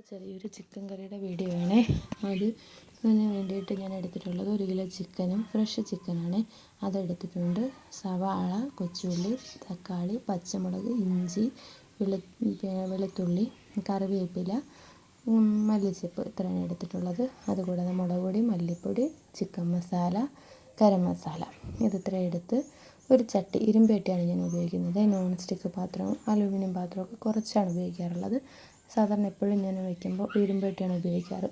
ചെറിയൊരു ചിക്കൻ കറിയുടെ വീഡിയോ ആണേ. അതിന് വേണ്ടിയിട്ട് ഞാൻ എടുത്തിട്ടുള്ളത് 1 കിലോ ചിക്കനും ഫ്രഷ് ചിക്കനാണ്. അതെടുത്തിട്ടുണ്ട്. സവാള, കൊച്ചുള്ളി, തക്കാളി, പച്ചമുളക്, ഇഞ്ചി, വെളുത്തുള്ളി, കറിവേപ്പില, മല്ലിച്ചപ്പ് ഇത്രയാണ് എടുത്തിട്ടുള്ളത്. അതുകൂടാതെ മുളക് പൊടി, മല്ലിപ്പൊടി, ചിക്കൻ മസാല, ഗരം മസാല ഇതിത്രയും എടുത്ത് ഒരു ചട്ടി, ഇരുമ്പേട്ടിയാണ് ഞാൻ ഉപയോഗിക്കുന്നത്. നോൺ സ്റ്റിക്ക് പാത്രവും അലൂമിനിയം പാത്രമൊക്കെ കുറച്ചാണ് ഉപയോഗിക്കാറുള്ളത്. സാധാരണ എപ്പോഴും ഞാൻ വയ്ക്കുമ്പോൾ ഇരുമ്പേട്ടിയാണ് ഉപയോഗിക്കാറ്.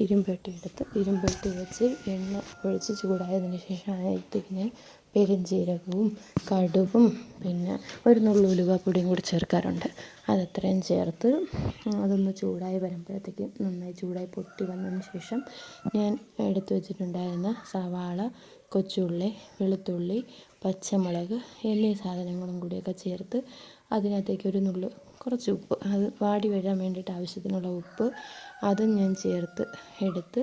ഇരുമ്പേട്ടി വെച്ച് എണ്ണ ഒഴിച്ച് ചൂടായതിന് ശേഷം അതിലേക്ക് ഞാൻ പെരുംജീരകവും കടുകും പിന്നെ ഒരു നുള്ളു ഉലുവാപ്പൊടിയും കൂടി ചേർക്കാറുണ്ട്. അതത്രയും ചേർത്ത് അതൊന്ന് ചൂടായി വരുമ്പോഴത്തേക്കും നന്നായി ചൂടായി പൊട്ടി വന്നതിന് ശേഷം ഞാൻ എടുത്തു വെച്ചിട്ടുണ്ടായിരുന്ന സവാള, കൊച്ചുള്ളി, വെളുത്തുള്ളി, പച്ചമുളക് എന്നീ സാധനങ്ങളും കൂടിയൊക്കെ ചേർത്ത് അതിനകത്തേക്ക് ഒരു നുള്ളു കുറച്ച് ഉപ്പ്, അത് വാടി വരാൻ വേണ്ടിയിട്ട് ആവശ്യത്തിനുള്ള ഉപ്പ് അതും ഞാൻ ചേർത്ത് എടുത്ത്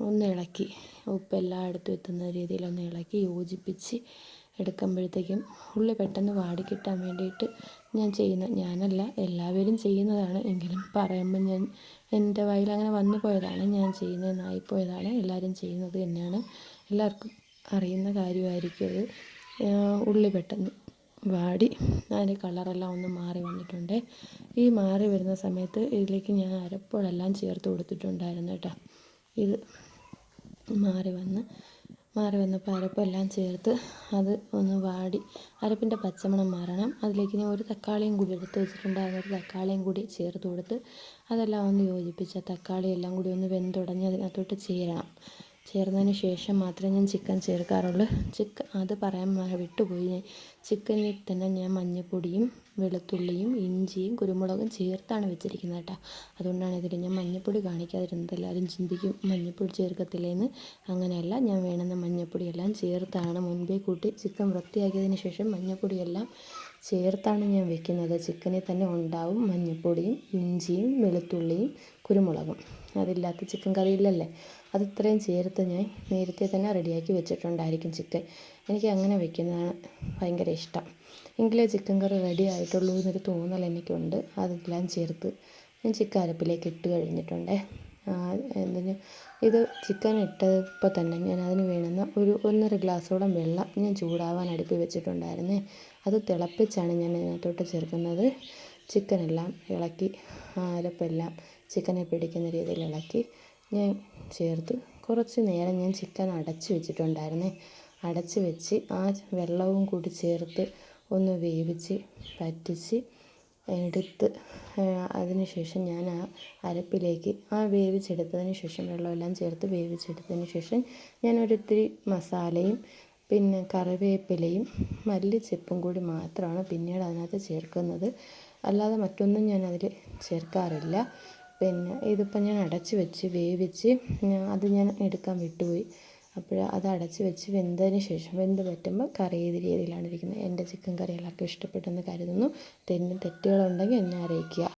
ഒന്ന് ഇളക്കി, ഉപ്പ് എല്ലായിടത്തും എത്തുന്ന രീതിയിൽ ഒന്ന് ഇളക്കി യോജിപ്പിച്ച് എടുക്കുമ്പോഴത്തേക്കും ഉള്ളി പെട്ടെന്ന് വാടി കിട്ടാൻ വേണ്ടിയിട്ട് ഞാനല്ല എല്ലാവരും ചെയ്യുന്നതാണ്, എങ്കിലും പറയുമ്പോൾ എൻ്റെ വായിൽ അങ്ങനെ വന്നു പോയതാണ്, ഞാൻ ചെയ്യുന്നതെന്നായിപ്പോയതാണ്. എല്ലാവരും ചെയ്യുന്നത് തന്നെയാണ്, എല്ലാവർക്കും അറിയുന്ന കാര്യമായിരിക്കും അത്. ഉള്ളി പെട്ടെന്ന് വാടി അതിൻ്റെ കളറെല്ലാം ഒന്ന് മാറി വന്നിട്ടുണ്ട്. ഈ മാറി വരുന്ന സമയത്ത് ഇതിലേക്ക് ഞാൻ അരപ്പുകളെല്ലാം ചേർത്ത് കൊടുത്തിട്ടുണ്ടായിരുന്നു കേട്ടോ. ഇത് മാറി വന്നപ്പോൾ അരപ്പെല്ലാം ചേർത്ത് അത് ഒന്ന് വാടി അരപ്പിൻ്റെ പച്ചമണം മാറണം. അതിലേക്ക് ഞാൻ ഒരു തക്കാളിയും കൂടി എടുത്ത് വെച്ചിട്ടുണ്ടായിരുന്നു. ഒരു തക്കാളിയും കൂടി ചേർത്ത് കൊടുത്ത് അതെല്ലാം ഒന്ന് യോജിപ്പിച്ച തക്കാളി എല്ലാം കൂടി ഒന്ന് വെന്തുടഞ്ഞ് അതിനകത്തോട്ട് ചേർന്നതിന് ശേഷം മാത്രമേ ഞാൻ ചിക്കൻ ചേർക്കാറുള്ളൂ. അത് പറയാൻ വിട്ടുപോയി. ചിക്കനിൽ തന്നെ ഞാൻ മഞ്ഞൾപ്പൊടിയും വെളുത്തുള്ളിയും ഇഞ്ചിയും കുരുമുളകും ചേർത്താണ് വെച്ചിരിക്കുന്നത് കേട്ടോ. അതുകൊണ്ടാണ് ഇതിൽ ഞാൻ മഞ്ഞൾപ്പൊടി കാണിക്കാതിരുന്നത്. എല്ലാവരും ചിന്തിക്കും മഞ്ഞൾപ്പൊടി ചേർക്കത്തില്ലേന്ന്. അങ്ങനെയല്ല, ഞാൻ വേണമെന്ന മഞ്ഞൾപ്പൊടിയെല്ലാം ചേർത്താണ് മുൻപേ കൂട്ടി ചിക്കൻ വൃത്തിയാക്കിയതിന് ശേഷം മഞ്ഞൾപ്പൊടിയെല്ലാം ചേർത്താണ് ഞാൻ വെക്കുന്നത്. ചിക്കനിൽ തന്നെ ഉണ്ടാവും മഞ്ഞൾപ്പൊടിയും ഇഞ്ചിയും വെളുത്തുള്ളിയും കുരുമുളകും. അതില്ലാത്ത ചിക്കൻ കറിയില്ലല്ലേ, അത് ഇത്രയും ചേർത്ത് ഞാൻ നേരത്തെ തന്നെ റെഡിയാക്കി വെച്ചിട്ടുണ്ടായിരിക്കും ചിക്കൻ. എനിക്ക് അങ്ങനെ വെക്കുന്നതാണ് ഭയങ്കര ഇഷ്ടം. എങ്കിലേ ചിക്കൻ കറി റെഡി ആയിട്ടുള്ളൂ എന്നൊരു തോന്നൽ എനിക്കുണ്ട്. അതെല്ലാം ചേർത്ത് ഞാൻ ചിക്കൻ അരപ്പിലേക്ക് ഇട്ട് കഴിഞ്ഞിട്ടുണ്ട്. ഇത് ചിക്കൻ ഇട്ടപ്പോൾ തന്നെ ഞാൻ അതിന് വേണ്ടുന്ന ഒരു 1.5 ഗ്ലാസോളം വെള്ളം ഞാൻ ചൂടാവാൻ അടുപ്പിൽ വെച്ചിട്ടുണ്ടായിരുന്നേ. അത് തിളപ്പിച്ചാണ് ഞാൻ ഇതിനകത്തോട്ട് ചേർക്കുന്നത്. ചിക്കനെല്ലാം ഇളക്കി അരപ്പെല്ലാം ചിക്കനെ പിടിക്കുന്ന രീതിയിൽ ഇളക്കി ഞാൻ ചേർത്ത് കുറച്ച് നേരം ഞാൻ ചിക്കൻ അടച്ച് വെച്ചിട്ടുണ്ടായിരുന്നേ. അടച്ച് വെച്ച് ആ വെള്ളവും കൂടി ചേർത്ത് ഒന്ന് വേവിച്ച് പറ്റിച്ച് എടുത്ത് അതിന് ശേഷം ഞാൻ ആ അരപ്പിലേക്ക് വേവിച്ചെടുത്തതിന് ശേഷം വെള്ളമെല്ലാം ചേർത്ത് വേവിച്ചെടുത്തതിന് ശേഷം ഞാൻ ഒരിത്തിരി മസാലയും പിന്നെ കറിവേപ്പിലയും മല്ലിച്ചെപ്പും കൂടി മാത്രമാണ് പിന്നീട് അതിനകത്ത് ചേർക്കുന്നത്. അല്ലാതെ മറ്റൊന്നും ഞാൻ അതിൽ ചേർക്കാറില്ല. പിന്നെ ഇതിപ്പോൾ ഞാൻ അടച്ച് വെച്ച് വേവിച്ച് അത് ഞാൻ എടുക്കാൻ വിട്ടുപോയി. അപ്പോൾ അത് അടച്ച് വെച്ച് വെന്ത് പറ്റുമ്പോൾ കറി ഏത് രീതിയിലാണ് ഇരിക്കുന്നത്. എൻ്റെ ചിക്കൻ കറി എല്ലാവർക്കും ഇഷ്ടപ്പെട്ടെന്ന് കരുതുന്നു. തെറ്റുകളുണ്ടെങ്കിൽ എന്നെ അറിയിക്കുക.